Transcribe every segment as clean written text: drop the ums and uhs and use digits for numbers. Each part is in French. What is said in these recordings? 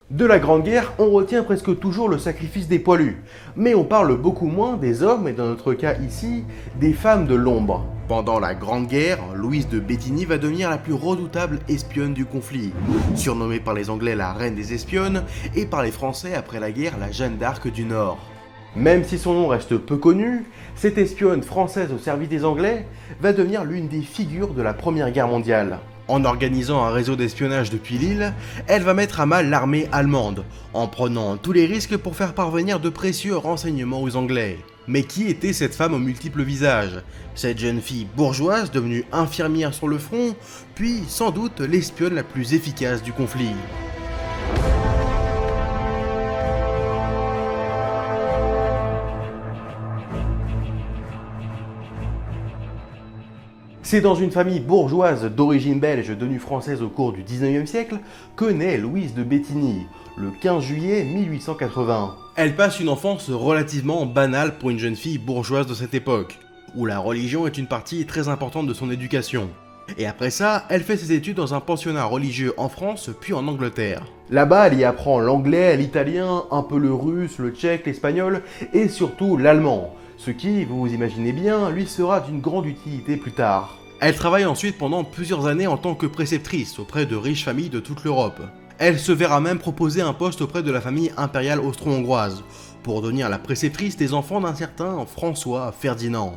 De la Grande Guerre, on retient presque toujours le sacrifice des poilus, mais on parle beaucoup moins des hommes et dans notre cas ici, des femmes de l'ombre. Pendant la Grande Guerre, Louise de Béthigny va devenir la plus redoutable espionne du conflit, surnommée par les Anglais la reine des espionnes et par les Français après la guerre la Jeanne d'Arc du Nord. Même si son nom reste peu connu, cette espionne française au service des Anglais va devenir l'une des figures de la Première Guerre mondiale. En organisant un réseau d'espionnage depuis Lille, elle va mettre à mal l'armée allemande, en prenant tous les risques pour faire parvenir de précieux renseignements aux Anglais. Mais qui était cette femme aux multiples visages? Cette jeune fille bourgeoise devenue infirmière sur le front, puis sans doute l'espionne la plus efficace du conflit. C'est dans une famille bourgeoise d'origine belge devenue française au cours du 19e siècle que naît Louise de Béthigny, le 15 juillet 1880. Elle passe une enfance relativement banale pour une jeune fille bourgeoise de cette époque, où la religion est une partie très importante de son éducation. Et après ça, elle fait ses études dans un pensionnat religieux en France puis en Angleterre. Là-bas, elle y apprend l'anglais, l'italien, un peu le russe, le tchèque, l'espagnol et surtout l'allemand. Ce qui, vous vous imaginez bien, lui sera d'une grande utilité plus tard. Elle travaille ensuite pendant plusieurs années en tant que préceptrice auprès de riches familles de toute l'Europe. Elle se verra même proposer un poste auprès de la famille impériale austro-hongroise, pour devenir la préceptrice des enfants d'un certain François Ferdinand.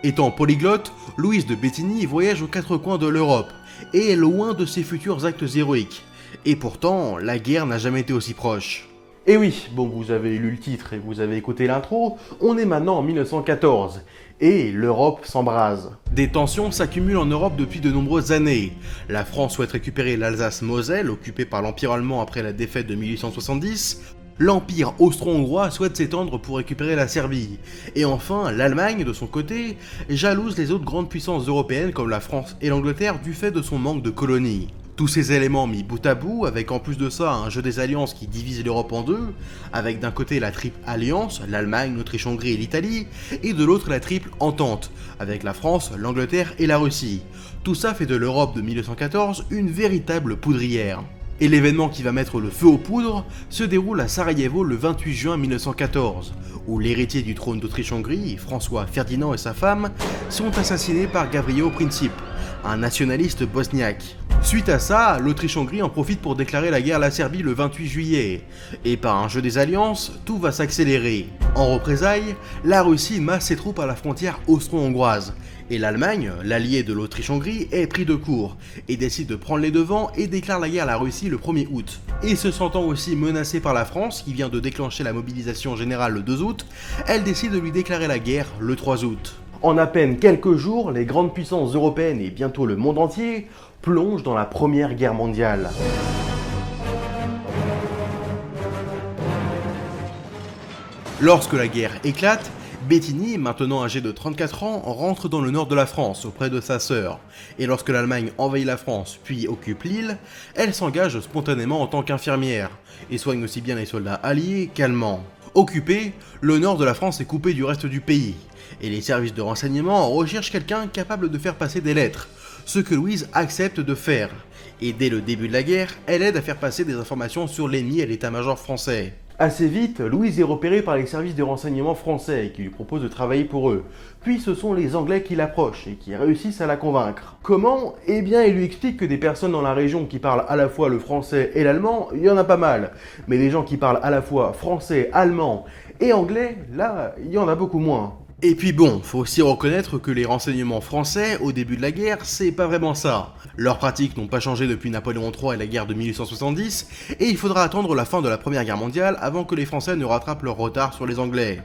Étant polyglotte, Louise de Béthigny voyage aux quatre coins de l'Europe, et est loin de ses futurs actes héroïques. Et pourtant, la guerre n'a jamais été aussi proche. Et oui, bon, vous avez lu le titre et vous avez écouté l'intro, on est maintenant en 1914, et l'Europe s'embrase. Des tensions s'accumulent en Europe depuis de nombreuses années. La France souhaite récupérer l'Alsace-Moselle, occupée par l'Empire allemand après la défaite de 1870, l'Empire austro-hongrois souhaite s'étendre pour récupérer la Serbie, et enfin, l'Allemagne, de son côté, jalouse les autres grandes puissances européennes comme la France et l'Angleterre du fait de son manque de colonies. Tous ces éléments mis bout à bout, avec en plus de ça un jeu des alliances qui divise l'Europe en deux, avec d'un côté la triple alliance, l'Allemagne, l'Autriche-Hongrie et l'Italie, et de l'autre la triple entente, avec la France, l'Angleterre et la Russie. Tout ça fait de l'Europe de 1914 une véritable poudrière. Et l'événement qui va mettre le feu aux poudres se déroule à Sarajevo le 28 juin 1914, où l'héritier du trône d'Autriche-Hongrie, François Ferdinand et sa femme, sont assassinés par Gavrilo Princip, un nationaliste bosniaque. Suite à ça, l'Autriche-Hongrie en profite pour déclarer la guerre à la Serbie le 28 juillet, et par un jeu des alliances, tout va s'accélérer. En représailles, la Russie masse ses troupes à la frontière austro-hongroise, et l'Allemagne, l'allié de l'Autriche-Hongrie, est pris de court, et décide de prendre les devants et déclare la guerre à la Russie le 1er août. Et se sentant aussi menacée par la France, qui vient de déclencher la mobilisation générale le 2 août, elle décide de lui déclarer la guerre le 3 août. En à peine quelques jours, les grandes puissances européennes et bientôt le monde entier plongent dans la Première Guerre mondiale. Lorsque la guerre éclate, Béthigny, maintenant âgée de 34 ans, rentre dans le nord de la France auprès de sa sœur, et lorsque l'Allemagne envahit la France puis occupe l'île, elle s'engage spontanément en tant qu'infirmière, et soigne aussi bien les soldats alliés qu'allemands. Occupé, le nord de la France est coupé du reste du pays, et les services de renseignement recherchent quelqu'un capable de faire passer des lettres, ce que Louise accepte de faire, et dès le début de la guerre, elle aide à faire passer des informations sur l'ennemi et l'état-major français. Assez vite, Louise est repérée par les services de renseignement français qui lui proposent de travailler pour eux. Puis ce sont les Anglais qui l'approchent et qui réussissent à la convaincre. Comment? Eh bien, ils lui expliquent que des personnes dans la région qui parlent à la fois le français et l'allemand, il y en a pas mal. Mais des gens qui parlent à la fois français, allemand et anglais, là, il y en a beaucoup moins. Et puis bon, faut aussi reconnaître que les renseignements français, au début de la guerre, c'est pas vraiment ça. Leurs pratiques n'ont pas changé depuis Napoléon III et la guerre de 1870, et il faudra attendre la fin de la Première Guerre mondiale avant que les Français ne rattrapent leur retard sur les Anglais.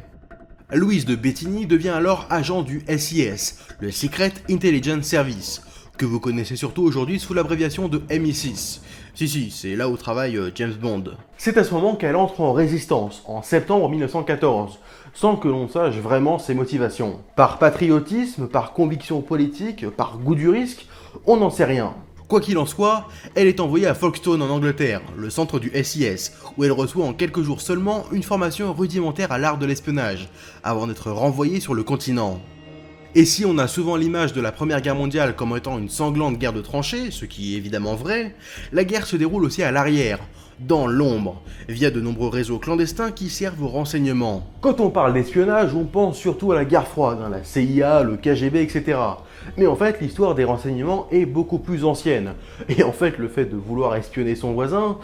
Louise de Béthigny devient alors agent du SIS, le Secret Intelligence Service, que vous connaissez surtout aujourd'hui sous l'abréviation de MI6. Si, c'est là où travaille James Bond. C'est à ce moment qu'elle entre en résistance, en septembre 1914, sans que l'on sache vraiment ses motivations. Par patriotisme, par conviction politique, par goût du risque, on n'en sait rien. Quoi qu'il en soit, elle est envoyée à Folkestone en Angleterre, le centre du SIS, où elle reçoit en quelques jours seulement une formation rudimentaire à l'art de l'espionnage, avant d'être renvoyée sur le continent. Et si on a souvent l'image de la Première Guerre mondiale comme étant une sanglante guerre de tranchées, ce qui est évidemment vrai, la guerre se déroule aussi à l'arrière, dans l'ombre, via de nombreux réseaux clandestins qui servent au renseignement. Quand on parle d'espionnage, on pense surtout à la guerre froide, la CIA, le KGB, etc. Mais en fait, l'histoire des renseignements est beaucoup plus ancienne. Et en fait, le fait de vouloir espionner son voisin,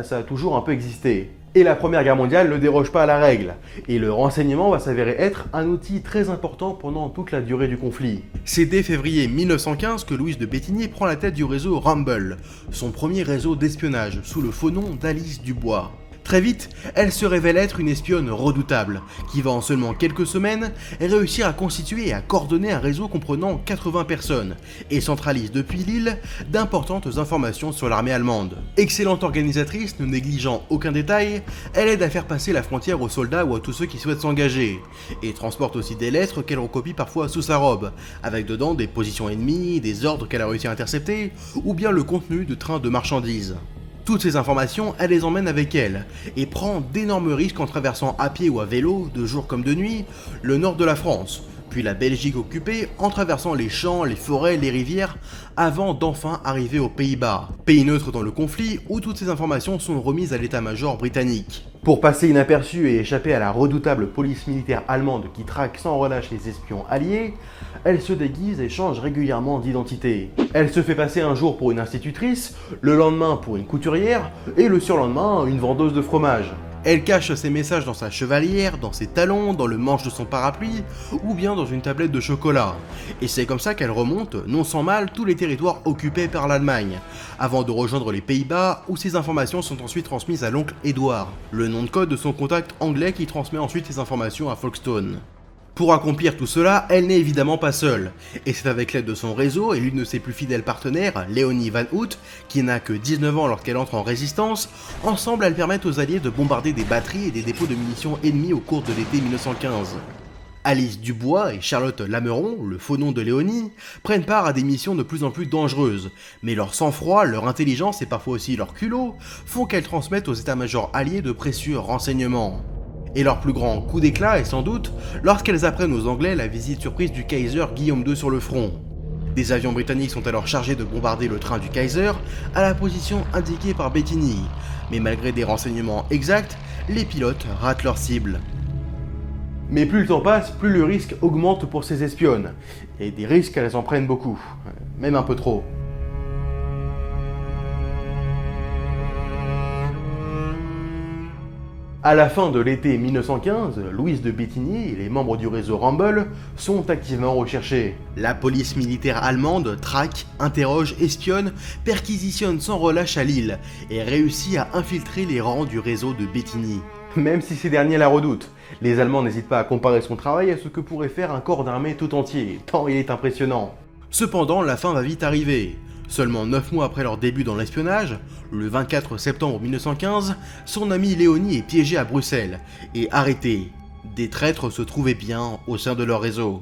ça a toujours un peu existé. Et la Première Guerre mondiale ne déroge pas à la règle. Et le renseignement va s'avérer être un outil très important pendant toute la durée du conflit. C'est dès février 1915 que Louise de Béthigny prend la tête du réseau Rumble, son premier réseau d'espionnage, sous le faux nom d'Alice Dubois. Très vite, elle se révèle être une espionne redoutable, qui va en seulement quelques semaines réussir à constituer et à coordonner un réseau comprenant 80 personnes, et centralise depuis Lille d'importantes informations sur l'armée allemande. Excellente organisatrice, ne négligeant aucun détail, elle aide à faire passer la frontière aux soldats ou à tous ceux qui souhaitent s'engager, et transporte aussi des lettres qu'elle recopie parfois sous sa robe, avec dedans des positions ennemies, des ordres qu'elle a réussi à intercepter, ou bien le contenu de trains de marchandises. Toutes ces informations, elle les emmène avec elle, et prend d'énormes risques en traversant à pied ou à vélo, de jour comme de nuit, le nord de la France, puis la Belgique occupée, en traversant les champs, les forêts, les rivières, avant d'enfin arriver aux Pays-Bas, pays neutre dans le conflit, où toutes ces informations sont remises à l'état-major britannique. Pour passer inaperçue et échapper à la redoutable police militaire allemande qui traque sans relâche les espions alliés, elle se déguise et change régulièrement d'identité. Elle se fait passer un jour pour une institutrice, le lendemain pour une couturière, et le surlendemain une vendeuse de fromage. Elle cache ses messages dans sa chevalière, dans ses talons, dans le manche de son parapluie, ou bien dans une tablette de chocolat. Et c'est comme ça qu'elle remonte, non sans mal, tous les territoires occupés par l'Allemagne, avant de rejoindre les Pays-Bas, où ces informations sont ensuite transmises à l'oncle Édouard, le nom de code de son contact anglais qui transmet ensuite ces informations à Folkestone. Pour accomplir tout cela, elle n'est évidemment pas seule, et c'est avec l'aide de son réseau et l'une de ses plus fidèles partenaires, Léonie Van Hout, qui n'a que 19 ans lorsqu'elle entre en résistance, ensemble elles permettent aux alliés de bombarder des batteries et des dépôts de munitions ennemis au cours de l'été 1915. Alice Dubois et Charlotte Lameron, le faux nom de Léonie, prennent part à des missions de plus en plus dangereuses, mais leur sang-froid, leur intelligence et parfois aussi leur culot font qu'elles transmettent aux états-majors alliés de précieux renseignements. Et leur plus grand coup d'éclat est sans doute lorsqu'elles apprennent aux Anglais la visite surprise du Kaiser Guillaume II sur le front. Des avions britanniques sont alors chargés de bombarder le train du Kaiser à la position indiquée par Béthigny, mais malgré des renseignements exacts, les pilotes ratent leur cible. Mais plus le temps passe, plus le risque augmente pour ces espionnes, et des risques elles en prennent beaucoup, même un peu trop. À la fin de l'été 1915, Louise de Béthigny et les membres du réseau Rumble sont activement recherchés. La police militaire allemande traque, interroge, espionne, perquisitionne sans relâche à Lille et réussit à infiltrer les rangs du réseau de Béthigny. Même si ces derniers la redoutent, les Allemands n'hésitent pas à comparer son travail à ce que pourrait faire un corps d'armée tout entier, tant il est impressionnant. Cependant, la fin va vite arriver. Seulement 9 mois après leur début dans l'espionnage, le 24 septembre 1915, son amie Léonie est piégée à Bruxelles et arrêtée. Des traîtres se trouvaient bien au sein de leur réseau.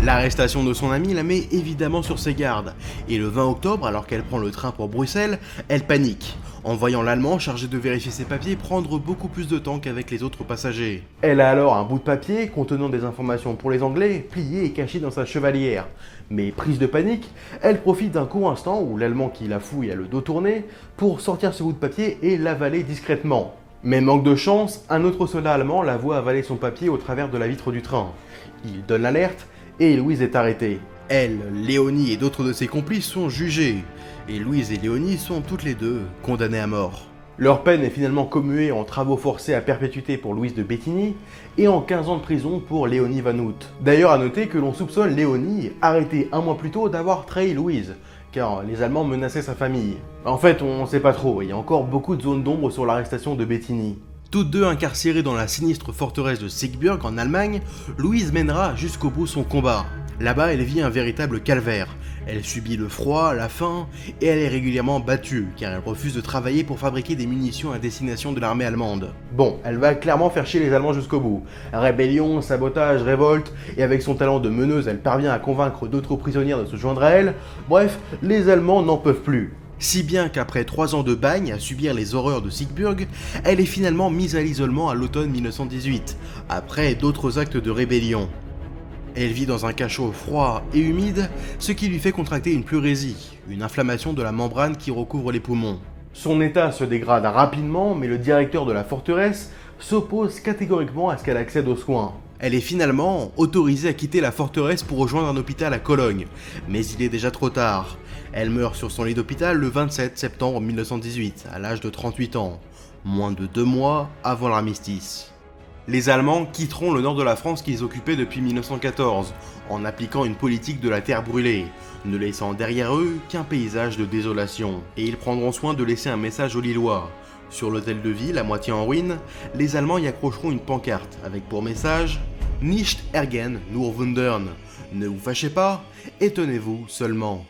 L'arrestation de son amie la met évidemment sur ses gardes, et le 20 octobre, alors qu'elle prend le train pour Bruxelles, elle panique, en voyant l'Allemand chargé de vérifier ses papiers prendre beaucoup plus de temps qu'avec les autres passagers. Elle a alors un bout de papier contenant des informations pour les Anglais, plié et caché dans sa chevalière. Mais prise de panique, elle profite d'un court instant où l'Allemand qui la fouille a le dos tourné pour sortir ce bout de papier et l'avaler discrètement. Mais manque de chance, un autre soldat allemand la voit avaler son papier au travers de la vitre du train. Il donne l'alerte, et Louise est arrêtée. Elle, Léonie et d'autres de ses complices sont jugés, et Louise et Léonie sont toutes les deux condamnées à mort. Leur peine est finalement commuée en travaux forcés à perpétuité pour Louise de Béthigny et en 15 ans de prison pour Léonie Van Hout. D'ailleurs à noter que l'on soupçonne Léonie, arrêtée un mois plus tôt, d'avoir trahi Louise, car les Allemands menaçaient sa famille. En fait, on sait pas trop, il y a encore beaucoup de zones d'ombre sur l'arrestation de Béthigny. Toutes deux incarcérées dans la sinistre forteresse de Siegburg en Allemagne, Louise mènera jusqu'au bout son combat. Là-bas, elle vit un véritable calvaire. Elle subit le froid, la faim, et elle est régulièrement battue, car elle refuse de travailler pour fabriquer des munitions à destination de l'armée allemande. Bon, elle va clairement faire chier les Allemands jusqu'au bout. Rébellion, sabotage, révolte, et avec son talent de meneuse, elle parvient à convaincre d'autres prisonnières de se joindre à elle. Bref, les Allemands n'en peuvent plus. Si bien qu'après 3 ans de bagne à subir les horreurs de Siegburg, elle est finalement mise à l'isolement à l'automne 1918, après d'autres actes de rébellion. Elle vit dans un cachot froid et humide, ce qui lui fait contracter une pleurésie, une inflammation de la membrane qui recouvre les poumons. Son état se dégrade rapidement, mais le directeur de la forteresse s'oppose catégoriquement à ce qu'elle accède aux soins. Elle est finalement autorisée à quitter la forteresse pour rejoindre un hôpital à Cologne, mais il est déjà trop tard. Elle meurt sur son lit d'hôpital le 27 septembre 1918, à l'âge de 38 ans, moins de 2 mois avant l'armistice. Les Allemands quitteront le nord de la France qu'ils occupaient depuis 1914, en appliquant une politique de la terre brûlée, ne laissant derrière eux qu'un paysage de désolation. Et ils prendront soin de laisser un message aux Lillois. Sur l'hôtel de ville, à moitié en ruine, les Allemands y accrocheront une pancarte avec pour message « Nicht ärgern, nur wundern » Ne vous fâchez pas, étonnez-vous seulement.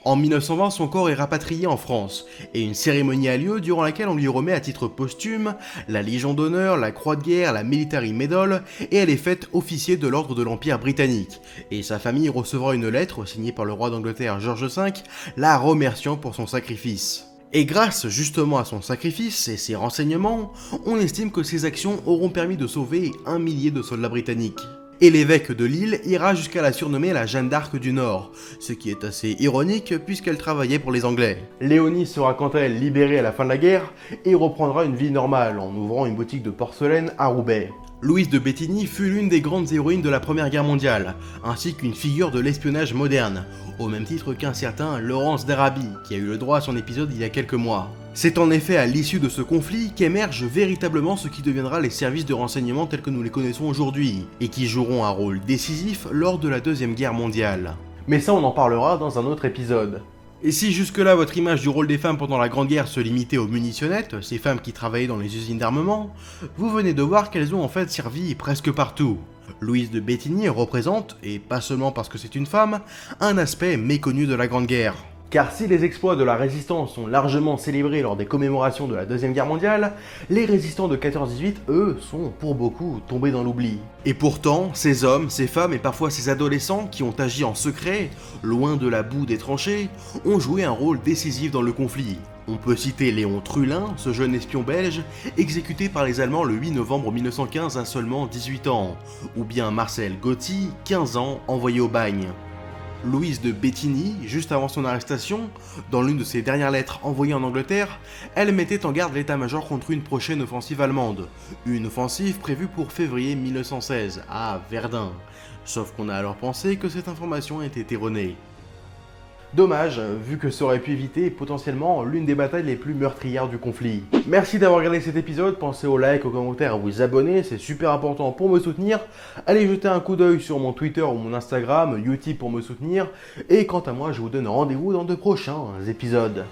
En 1920, son corps est rapatrié en France, et une cérémonie a lieu durant laquelle on lui remet à titre posthume la Légion d'honneur, la Croix de guerre, la Military Medal, et elle est faite officier de l'ordre de l'Empire britannique. Et sa famille recevra une lettre signée par le roi d'Angleterre George V, la remerciant pour son sacrifice. Et grâce justement à son sacrifice et ses renseignements, on estime que ses actions auront permis de sauver 1 millier de soldats britanniques. Et l'évêque de Lille ira jusqu'à la surnommer la Jeanne d'Arc du Nord, ce qui est assez ironique puisqu'elle travaillait pour les Anglais. Léonie sera quant à elle libérée à la fin de la guerre et reprendra une vie normale en ouvrant une boutique de porcelaine à Roubaix. Louise de Bettigny fut l'une des grandes héroïnes de la Première Guerre mondiale, ainsi qu'une figure de l'espionnage moderne, au même titre qu'un certain Laurence d'Arabie, qui a eu le droit à son épisode il y a quelques mois. C'est en effet à l'issue de ce conflit qu'émerge véritablement ce qui deviendra les services de renseignement tels que nous les connaissons aujourd'hui, et qui joueront un rôle décisif lors de la Deuxième Guerre mondiale. Mais ça on en parlera dans un autre épisode. Et si jusque-là votre image du rôle des femmes pendant la Grande Guerre se limitait aux munitionnettes, ces femmes qui travaillaient dans les usines d'armement, vous venez de voir qu'elles ont en fait servi presque partout. Louise de Bettigny représente, et pas seulement parce que c'est une femme, un aspect méconnu de la Grande Guerre. Car si les exploits de la résistance sont largement célébrés lors des commémorations de la Deuxième Guerre mondiale, les résistants de 14-18, eux, sont pour beaucoup tombés dans l'oubli. Et pourtant, ces hommes, ces femmes et parfois ces adolescents qui ont agi en secret, loin de la boue des tranchées, ont joué un rôle décisif dans le conflit. On peut citer Léon Trullin, ce jeune espion belge, exécuté par les Allemands le 8 novembre 1915 à seulement 18 ans, ou bien Marcel Gotti, 15 ans, envoyé au bagne. Louise de Bettigny, juste avant son arrestation, dans l'une de ses dernières lettres envoyées en Angleterre, elle mettait en garde l'état-major contre une prochaine offensive allemande. Une offensive prévue pour février 1916, à Verdun. Sauf qu'on a alors pensé que cette information était erronée. Dommage, vu que ça aurait pu éviter potentiellement l'une des batailles les plus meurtrières du conflit. Merci d'avoir regardé cet épisode, pensez au like, au commentaire, à vous abonner, c'est super important pour me soutenir. Allez jeter un coup d'œil sur mon Twitter ou mon Instagram, Utip pour me soutenir. Et quant à moi, je vous donne rendez-vous dans de prochains épisodes.